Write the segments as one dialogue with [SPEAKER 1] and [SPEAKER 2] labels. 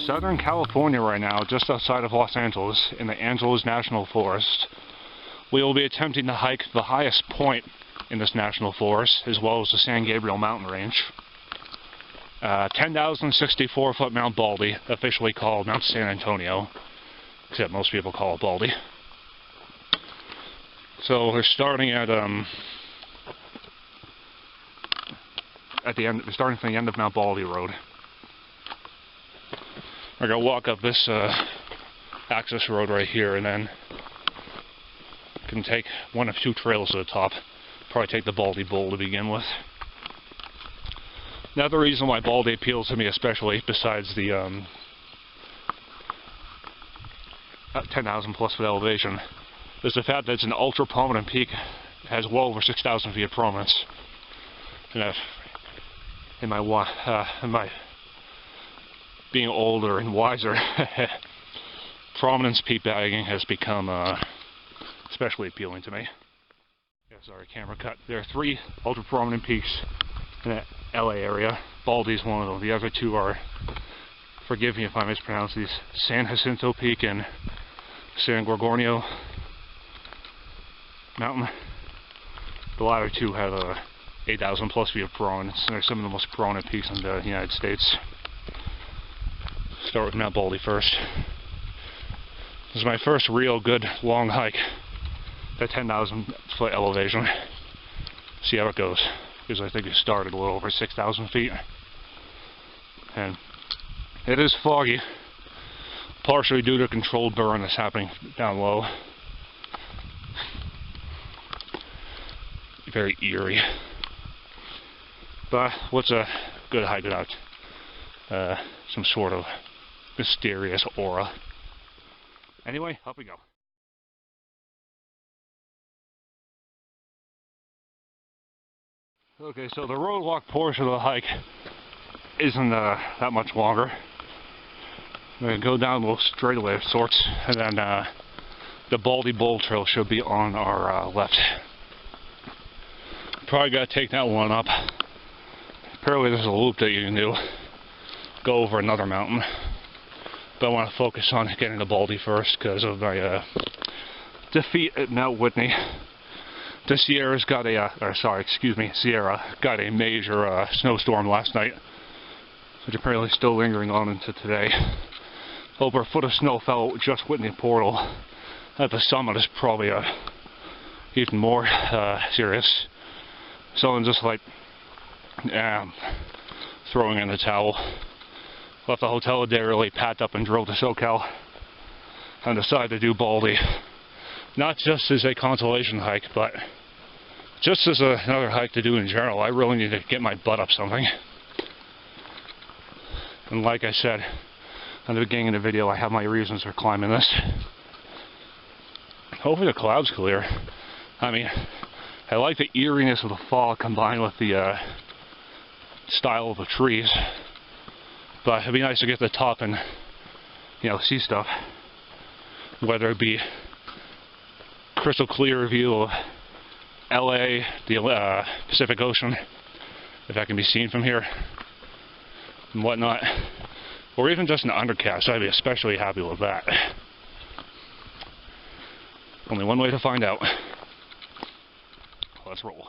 [SPEAKER 1] Southern California right now, just outside of Los Angeles, in the Angeles National Forest. We will be attempting to hike the highest point in this national forest, as well as the San Gabriel mountain range. 10,064-foot Mount Baldy, officially called Mount San Antonio, except most people call it Baldy. So we're starting at the end. We're starting from the end of Mount Baldy Road. We're gonna walk up this access road right here, and then can take one of two trails to the top. Probably take the Baldy Bowl to begin with. Another reason why Baldy appeals to me especially, besides the 10,000 plus foot elevation, is the fact that it's an ultra prominent peak. It has well over 6,000 feet of prominence. And in my being older and wiser, prominence peak bagging has become especially appealing to me. Yeah, sorry, camera cut. There are three ultra prominent peaks in the LA area. Baldy's one of them. The other two are, forgive me if I mispronounce these, San Jacinto Peak and San Gorgonio Mountain. The latter two have 8,000 plus feet of prominence, and they're some of the most prominent peaks in the United States. Start with Mount Baldy first. This is my first real good long hike at 10,000 foot elevation. See how it goes, because I think it started a little over 6,000 feet. And it is foggy, partially due to a controlled burn that's happening down low. Very eerie. But what's a good hike without some sort of mysterious aura? Anyway, up we go. Okay, so the roadwalk portion of the hike isn't that much longer. I'm going to go down a little straightaway of sorts, and then the Baldy Bowl Trail should be on our left. Probably got to take that one up. Apparently there's a loop that you can do, go over another mountain. But I want to focus on getting to Baldy first because of my defeat at Mount Whitney. The Sierra got a major snowstorm last night, which apparently is still lingering on into today. Over a foot of snow fell just Whitney Portal. At the summit is probably even more serious. Someone just like throwing in the towel. Left the hotel a day early, packed up and drove to SoCal, and decided to do Baldy. Not just as a consolation hike, but just as another hike to do in general. I really need to get my butt up something. And like I said at the beginning of the video, I have my reasons for climbing this. Hopefully the clouds clear. I mean, I like the eeriness of the fall combined with the style of the trees. But it'd be nice to get to the top and, see stuff. Whether it be crystal clear view of LA, the Pacific Ocean, if that can be seen from here, and whatnot. Or even just an undercast, I'd be especially happy with that. Only one way to find out. Let's roll.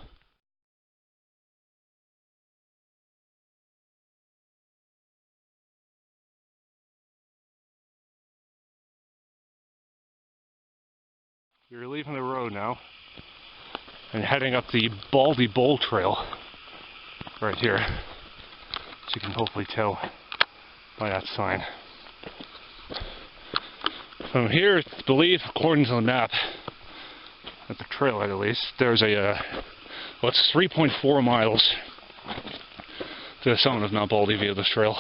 [SPEAKER 1] You're leaving the road now and heading up the Baldy Bowl Trail right here, as you can hopefully tell by that sign. From here, I believe, according to the map, at the trailhead at least, there's it's 3.4 miles to the summit of Mount Baldy via this trail.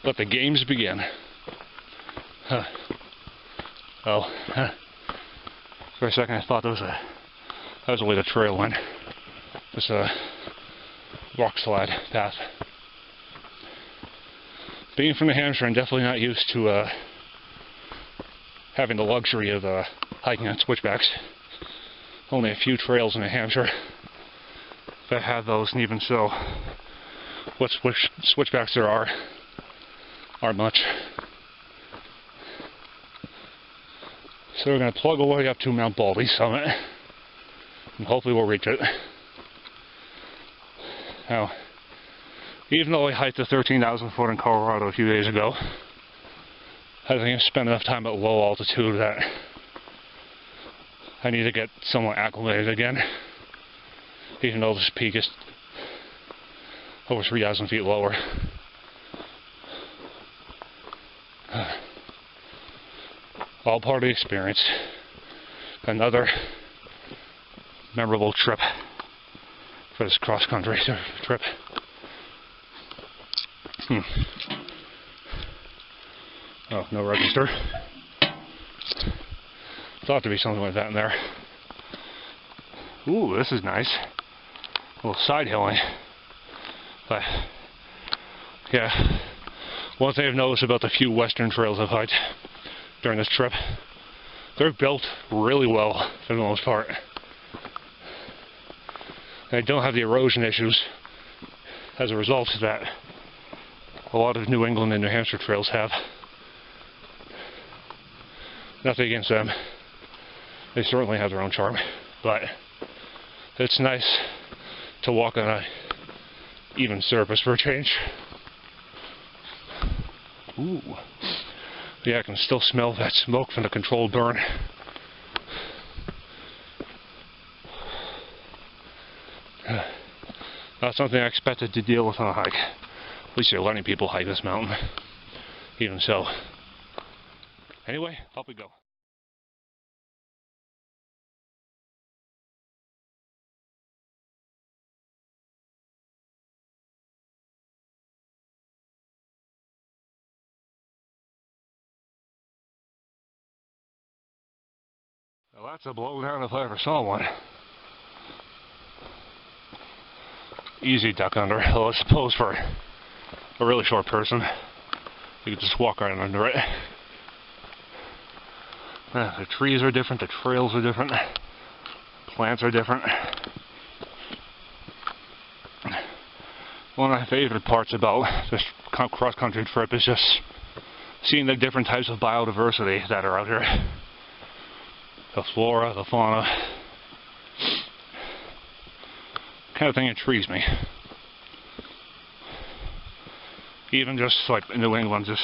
[SPEAKER 1] Let the games begin. For a second I thought that was the way the trail went. This rock slide path. Being from New Hampshire, I'm definitely not used to having the luxury of hiking on switchbacks. Only a few trails in New Hampshire. that have those, and even so, what switchbacks there aren't much. So we're going to plug away up to Mount Baldy summit, and hopefully we'll reach it. Now, even though I hiked the 13,000 foot in Colorado a few days ago, I think I've spent enough time at low altitude that I need to get somewhat acclimated again, even though this peak is over 3,000 feet lower. All part of the experience. Another memorable trip for this cross-country trip. Oh, no register. Thought there'd be something like that in there. Ooh, this is nice. A little side hilling. But, yeah. One thing I've noticed about the few western trails I've hiked during this trip, they're built really well for the most part. They don't have the erosion issues as a result that a lot of New England and New Hampshire trails have. Nothing against them. They certainly have their own charm. But it's nice to walk on an even surface for a change. Ooh. Yeah, I can still smell that smoke from the controlled burn. Not something I expected to deal with on a hike. At least you're letting people hike this mountain. Even so. Anyway, up we go. Well, that's a blowdown if I ever saw one. Easy duck under, though I suppose for a really short person, you could just walk right under it. The trees are different, the trails are different, plants are different. One of my favorite parts about this cross-country trip is just seeing the different types of biodiversity that are out here. The flora, the fauna. Kind of thing intrigues me. Even just like in New England, just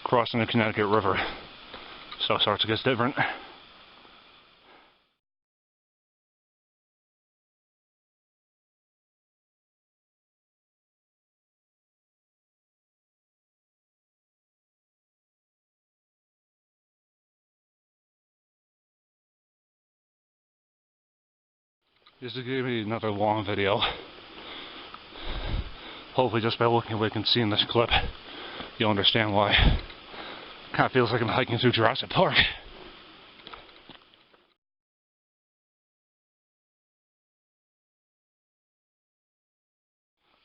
[SPEAKER 1] crossing the Connecticut River, stuff starts to get different. This is going to be another long video. Hopefully just by looking at what you can see in this clip, you'll understand why. Kind of feels like I'm hiking through Jurassic Park.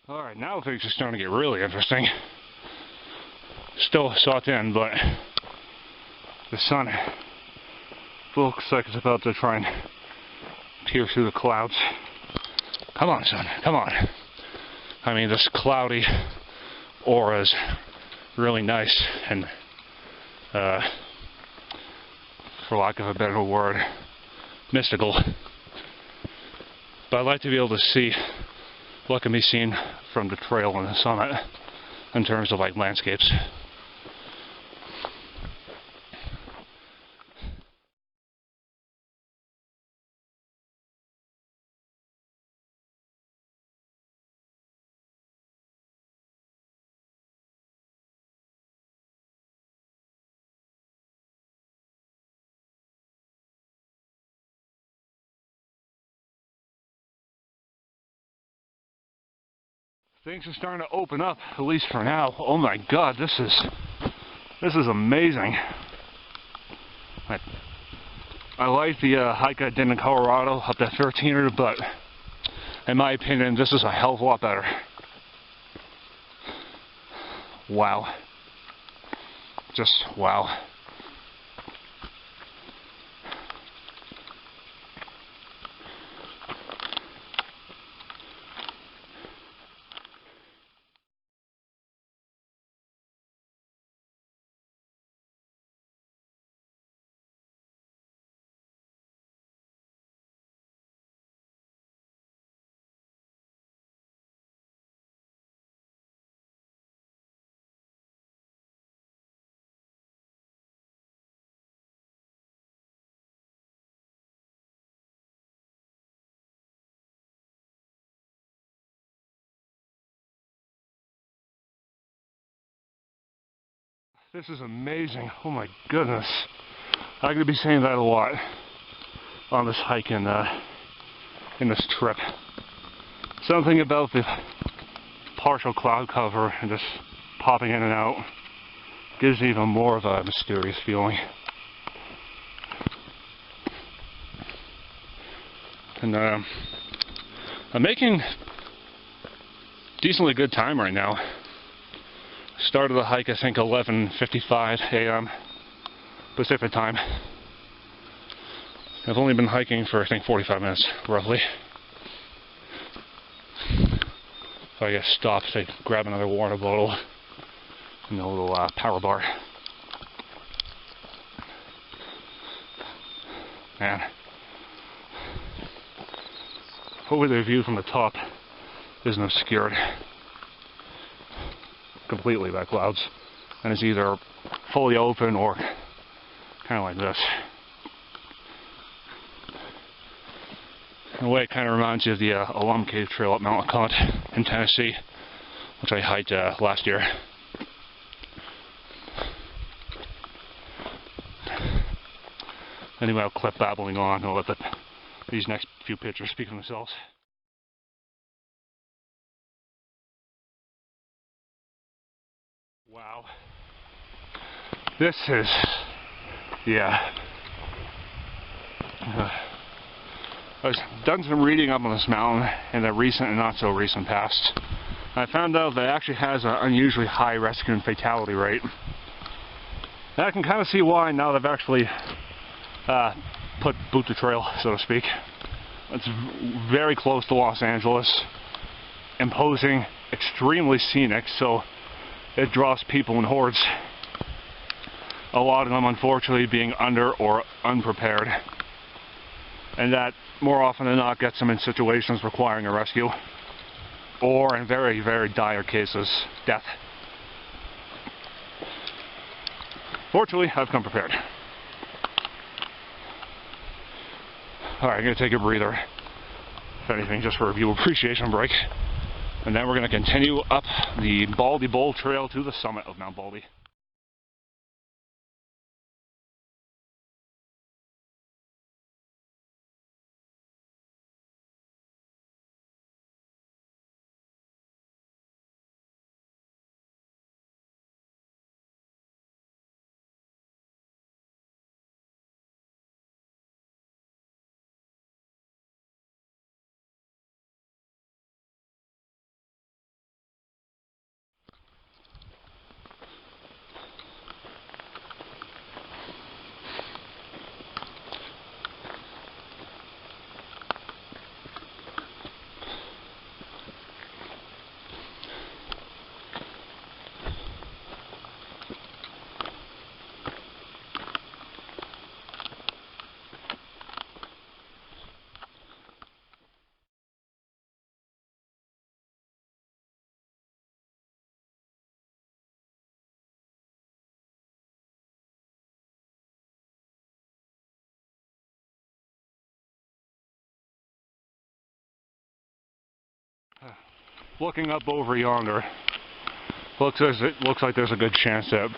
[SPEAKER 1] Alright, now things are starting to get really interesting. Still sought in, but the sun looks like it's about to try and pierce through the clouds. Come on, sun, come on. I mean, this cloudy aura is really nice and, for lack of a better word, mystical. But I'd like to be able to see what can be seen from the trail on the summit in terms of like landscapes. Things are starting to open up, at least for now. Oh my god, this is amazing. I like the hike I did in Colorado up that 13er, but in my opinion, this is a hell of a lot better. Wow. Just wow. This is amazing. Oh my goodness. I'm going to be saying that a lot on this hike in this trip. Something about the partial cloud cover and just popping in and out gives it even more of a mysterious feeling. And I'm making decently good time right now. Started the hike, I think, 11:55 a.m. Pacific time. I've only been hiking for, I think, 45 minutes, roughly. So I just stopped to grab another water bottle and a little power bar. Man. Hopefully the view from the top isn't obscured completely by clouds, and it's either fully open or kind of like this. In a way, it kind of reminds you of the Alum Cave Trail at Mount LeConte in Tennessee, which I hiked last year. Anyway, I'll clip babbling on and let these next few pictures speak for themselves. Wow. This is, yeah. I've done some reading up on this mountain in the recent and not so recent past. I found out that it actually has an unusually high rescue and fatality rate. And I can kind of see why now they've actually boot the trail, so to speak. It's very close to Los Angeles, imposing, extremely scenic, so it draws people in hordes. A lot of them, unfortunately, being under or unprepared. And that, more often than not, gets them in situations requiring a rescue. Or, in very, very dire cases, death. Fortunately, I've come prepared. Alright, I'm going to take a breather. If anything, just for a view appreciation break. And then we're going to continue up the Baldy Bowl Trail to the summit of Mount Baldy. Looking up over yonder, looks like there's a good chance that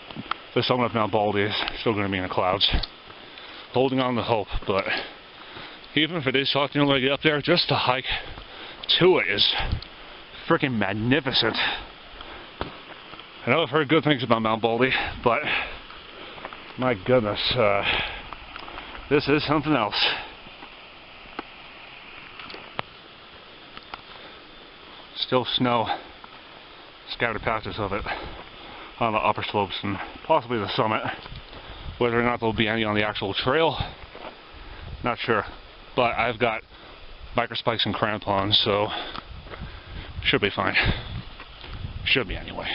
[SPEAKER 1] the summit of Mount Baldy is still going to be in the clouds. Holding on to hope, but even if it is talking to get up there, just to hike to it is freaking magnificent. I know I've heard good things about Mount Baldy, but my goodness, this is something else. Still snow, scattered patches of it on the upper slopes and possibly the summit. Whether or not there'll be any on the actual trail, not sure. But I've got biker spikes and crampons, so should be fine. Should be anyway.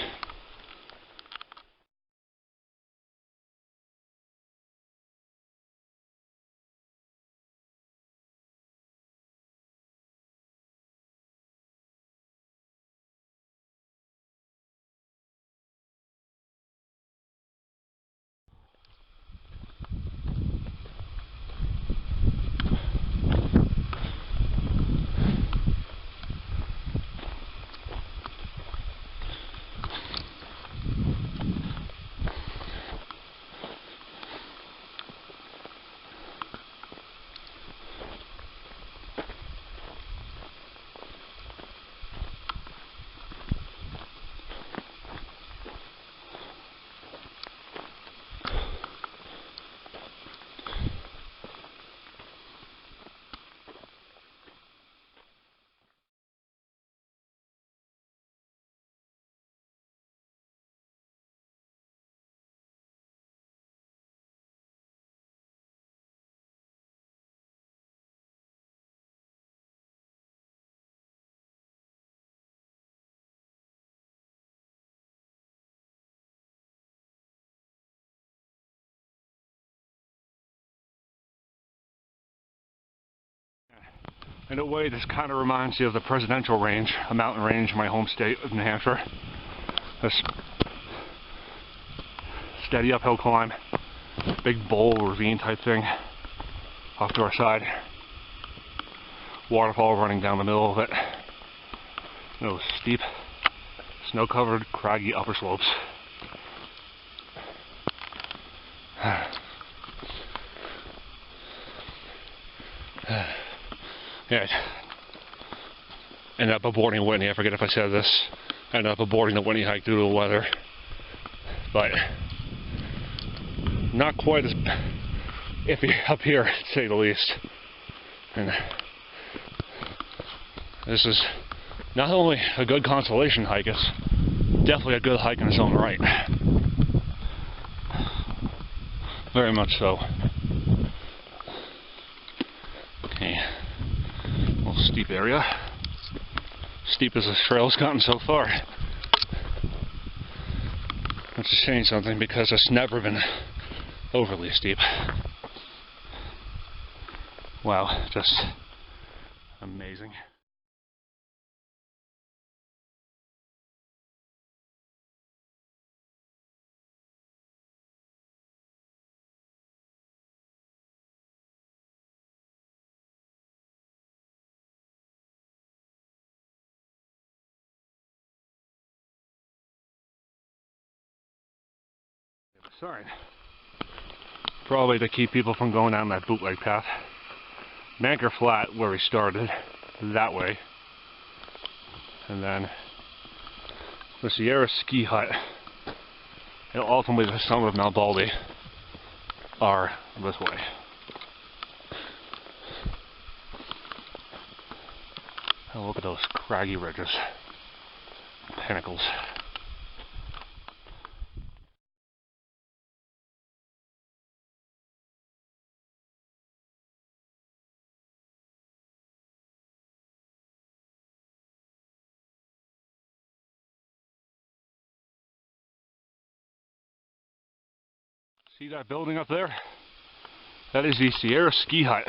[SPEAKER 1] In a way, this kind of reminds you of the Presidential Range, a mountain range in my home state of New Hampshire. This steady uphill climb, big bowl ravine type thing off to our side. Waterfall running down the middle of it. Those steep, snow-covered, craggy upper slopes. Yeah, ended up aborting Whitney. I forget if I said this. I ended up aborting the Whitney hike due to the weather. But not quite as iffy up here, to say the least. And this is not only a good consolation hike, it's definitely a good hike in its own right. Very much so. Okay. A little steep area. Steep as this trail's gotten so far. Which is saying something because it's never been overly steep. Wow, just amazing. Sign. Probably to keep people from going down that bootleg path. Manker Flat, where we started, that way. And then the Sierra Ski Hut and ultimately the summit of Mount Baldy are this way. Oh, look at those craggy ridges, pinnacles. See that building up there? That is the Sierra Ski Hut.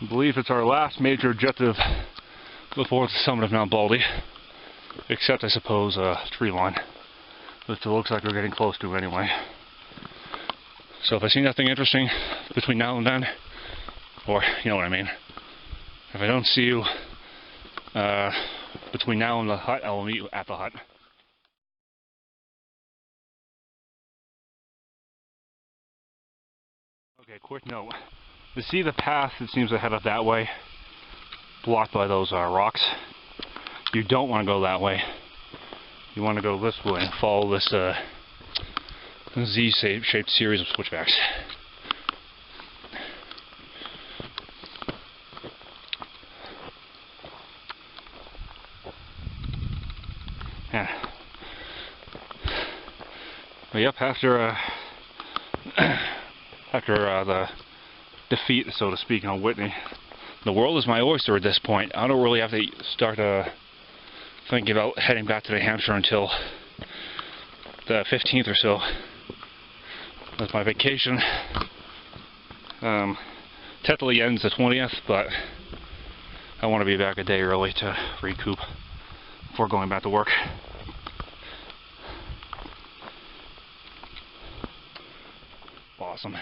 [SPEAKER 1] I believe it's our last major objective before the summit of Mount Baldy. Except, I suppose, tree line. Which it looks like we're getting close to anyway. So if I see nothing interesting between now and then, or you know what I mean, if I don't see you between now and the hut, I will meet you at the hut. Okay, quick note. To see the path that seems to head up that way, blocked by those rocks, you don't want to go that way. You want to go this way and follow this Z-shaped series of switchbacks. Yeah. But yep, after the defeat, so to speak, on Whitney, the world is my oyster at this point. I don't really have to start thinking about heading back to New Hampshire until the 15th or so. That's my vacation. Technically ends the 20th, but I want to be back a day early to recoup before going back to work. Awesome.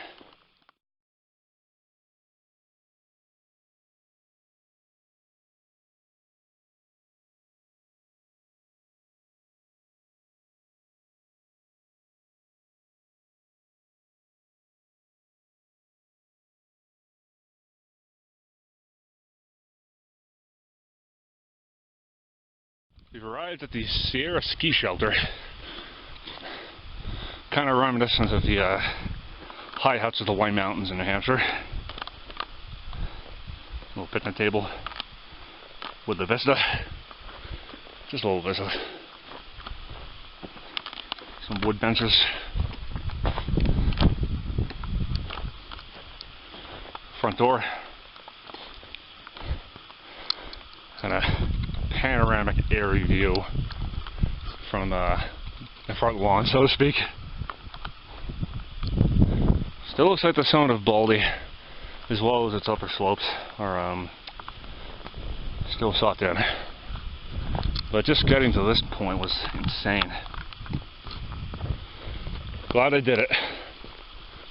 [SPEAKER 1] We've arrived at the Sierra Ski Shelter. Kind of reminiscent of the high huts of the White Mountains in New Hampshire. Little picnic table with the vista. Just a little vista. Some wood benches. Front door. And a panoramic airy view from the front lawn, so to speak. Still looks like the summit of Baldy. as well as its upper slopes are still socked in. But just getting to this point was insane. Glad I did it.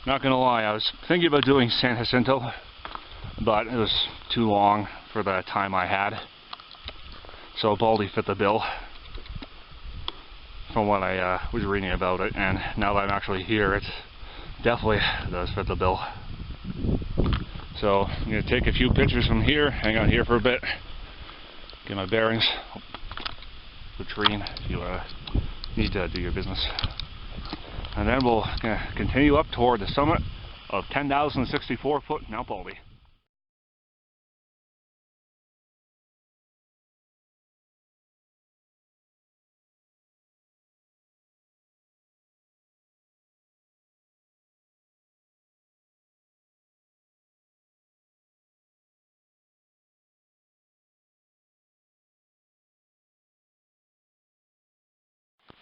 [SPEAKER 1] Not gonna lie, I was thinking about doing San Jacinto, but it was too long for the time I had. So Baldy fit the bill from what I was reading about it, and now that I'm actually here, it definitely does fit the bill. So I'm going to take a few pictures from here, hang out here for a bit, get my bearings, latrine if you need to do your business. And then we'll continue up toward the summit of 10,064 foot Mount Baldy.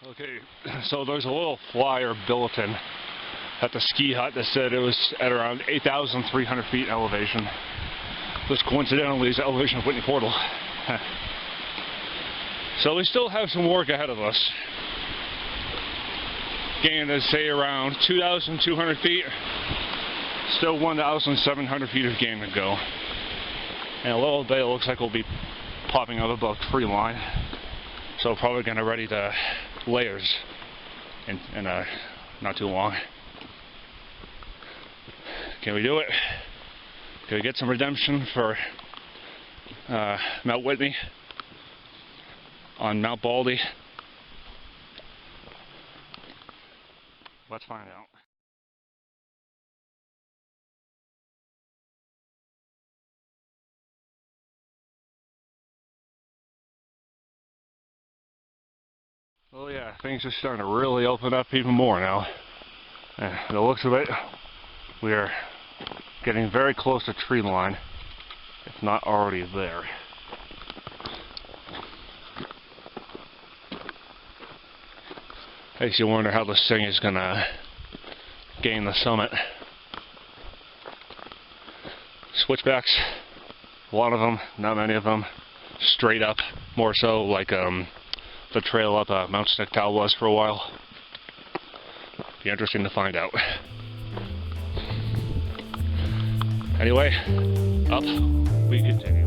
[SPEAKER 1] Okay, so there's a little flyer bulletin at the ski hut that said it was at around 8,300 feet in elevation. This coincidentally is the elevation of Whitney Portal. So we still have some work ahead of us. Gaining to say around 2,200 feet. Still 1,700 feet of gain to go. And a little bit it looks like we'll be popping up above tree line. So probably going to ready the layers in not too long. Can we do it? Can we get some redemption for Mount Whitney on Mount Baldy? Let's find out. Oh yeah, things are starting to really open up even more now. And the looks of it, we are getting very close to tree line, if not already there. Makes you wonder how this thing is gonna gain the summit. Switchbacks, a lot of them, not many of them. Straight up, more so like the trail up Mount Snicktow was for a while. Be interesting to find out. Anyway, up we continue.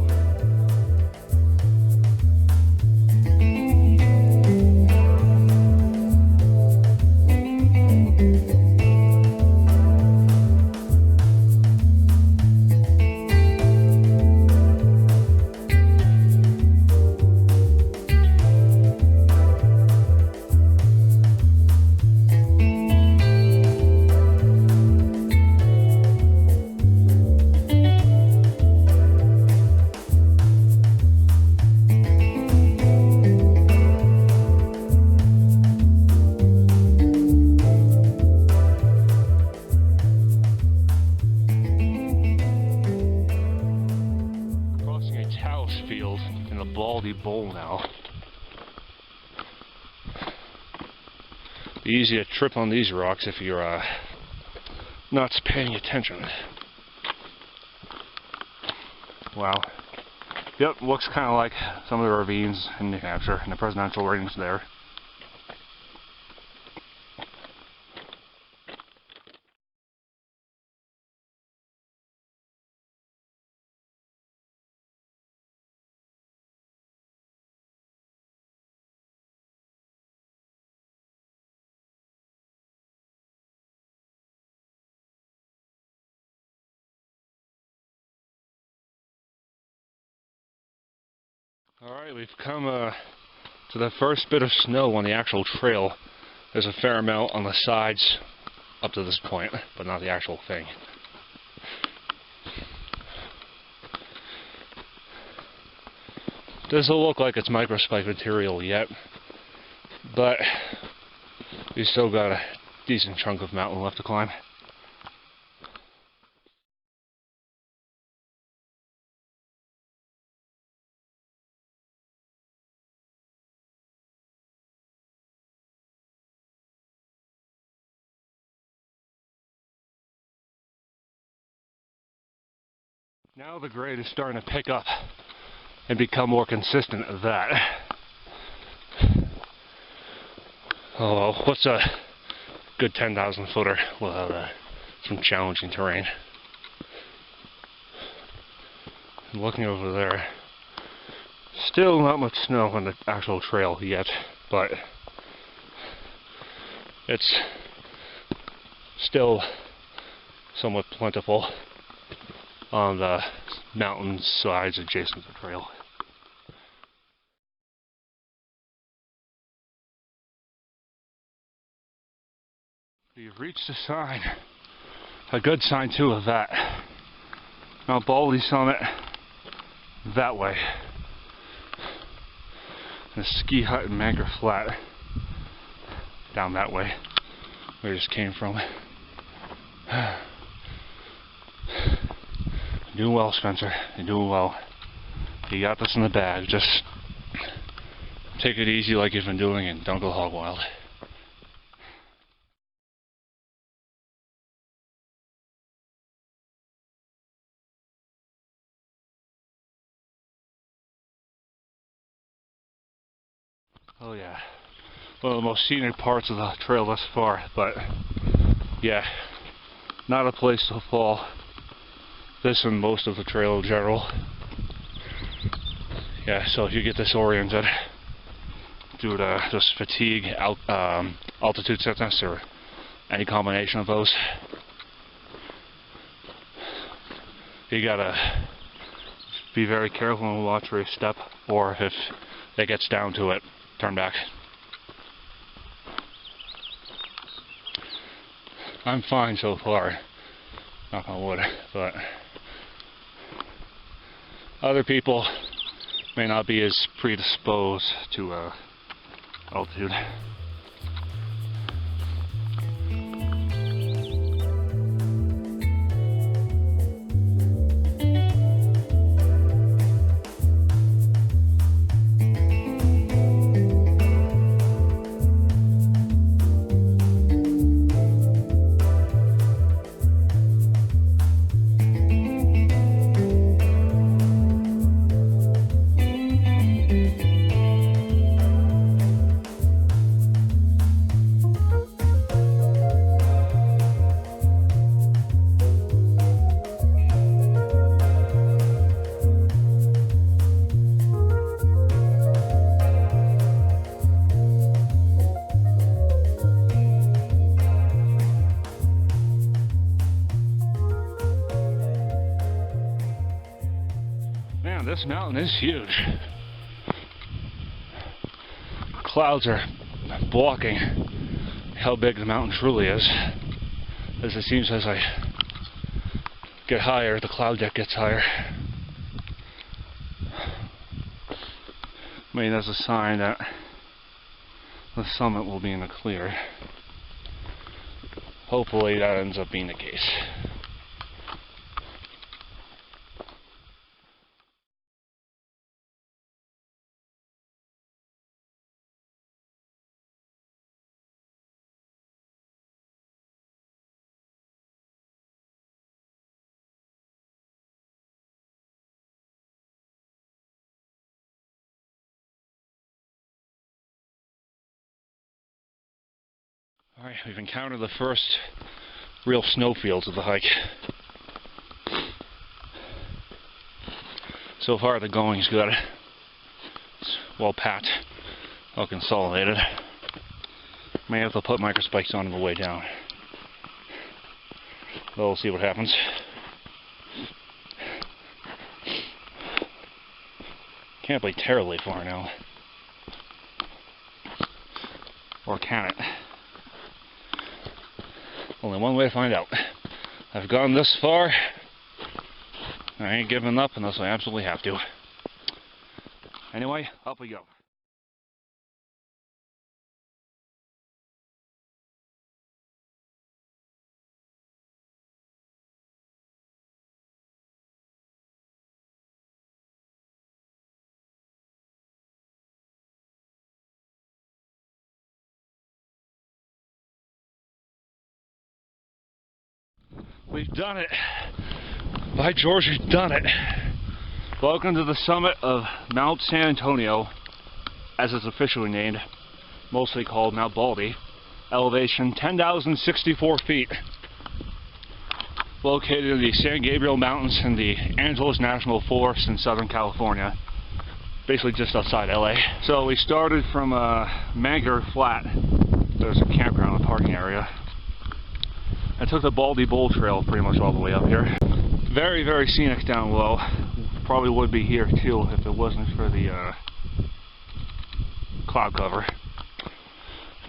[SPEAKER 1] Field in the Baldy Bowl now. Be easy to trip on these rocks if you're not paying attention. Wow. Yep, looks kind of like some of the ravines in New Hampshire in the presidential range there. Alright, we've come to the first bit of snow on the actual trail. There's a fair amount on the sides up to this point, but not the actual thing. Doesn't look like it's microspike material yet, but we still got a decent chunk of mountain left to climb. Now the grade is starting to pick up and become more consistent at that. Oh well, what's a good 10,000 footer? We'll have some challenging terrain. And looking over there, still not much snow on the actual trail yet, but it's still somewhat plentiful on the mountain sides adjacent to the trail. You've reached a sign, a good sign too of that. Mount Baldy summit, that way. And a ski hut in Mangrove Flat, down that way, where we just came from. You're doing well, Spencer. You're doing well. You got this in the bag. Just take it easy like you've been doing and don't go hog wild. Oh yeah, one of the most scenic parts of the trail thus far, but yeah, not a place to fall. This and most of the trail in general. Yeah, so if you get disoriented due to just fatigue, altitude sickness, or any combination of those, you gotta be very careful and watch where you step, or if it gets down to it, turn back. I'm fine so far, knock on wood, but other people may not be as predisposed to altitude. Man, this mountain is huge. Clouds are blocking how big the mountain truly is. As it seems, as I get higher, the cloud deck gets higher. I mean, that's a sign that the summit will be in the clear. Hopefully that ends up being the case. Alright, we've encountered the first real snowfields of the hike. So far the going's good. It's well packed, well consolidated. May have to put microspikes on the way down. We'll see what happens. Can't be terribly far now. Or can it? Only one way to find out. I've gone this far. I ain't giving up unless I absolutely have to. Anyway, up we go. We've done it. By George, you've done it. Welcome to the summit of Mount San Antonio, as it's officially named, mostly called Mount Baldy. Elevation 10,064 feet. Located in the San Gabriel Mountains in the Angeles National Forest in Southern California. Basically just outside LA. So we started from Mangar Flat. There's a campground and parking area. I took the Baldy Bowl Trail pretty much all the way up here. Very, very scenic down low. Probably would be here too if it wasn't for the cloud cover.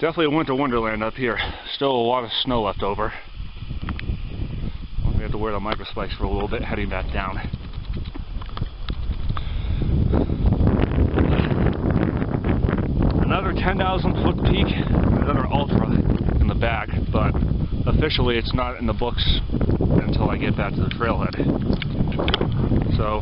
[SPEAKER 1] Definitely a winter wonderland up here. Still a lot of snow left over. We have to wear the microspikes for a little bit heading back down. Another 10,000 foot peak, another ultra in the back, but officially it's not in the books until I get back to the trailhead. So,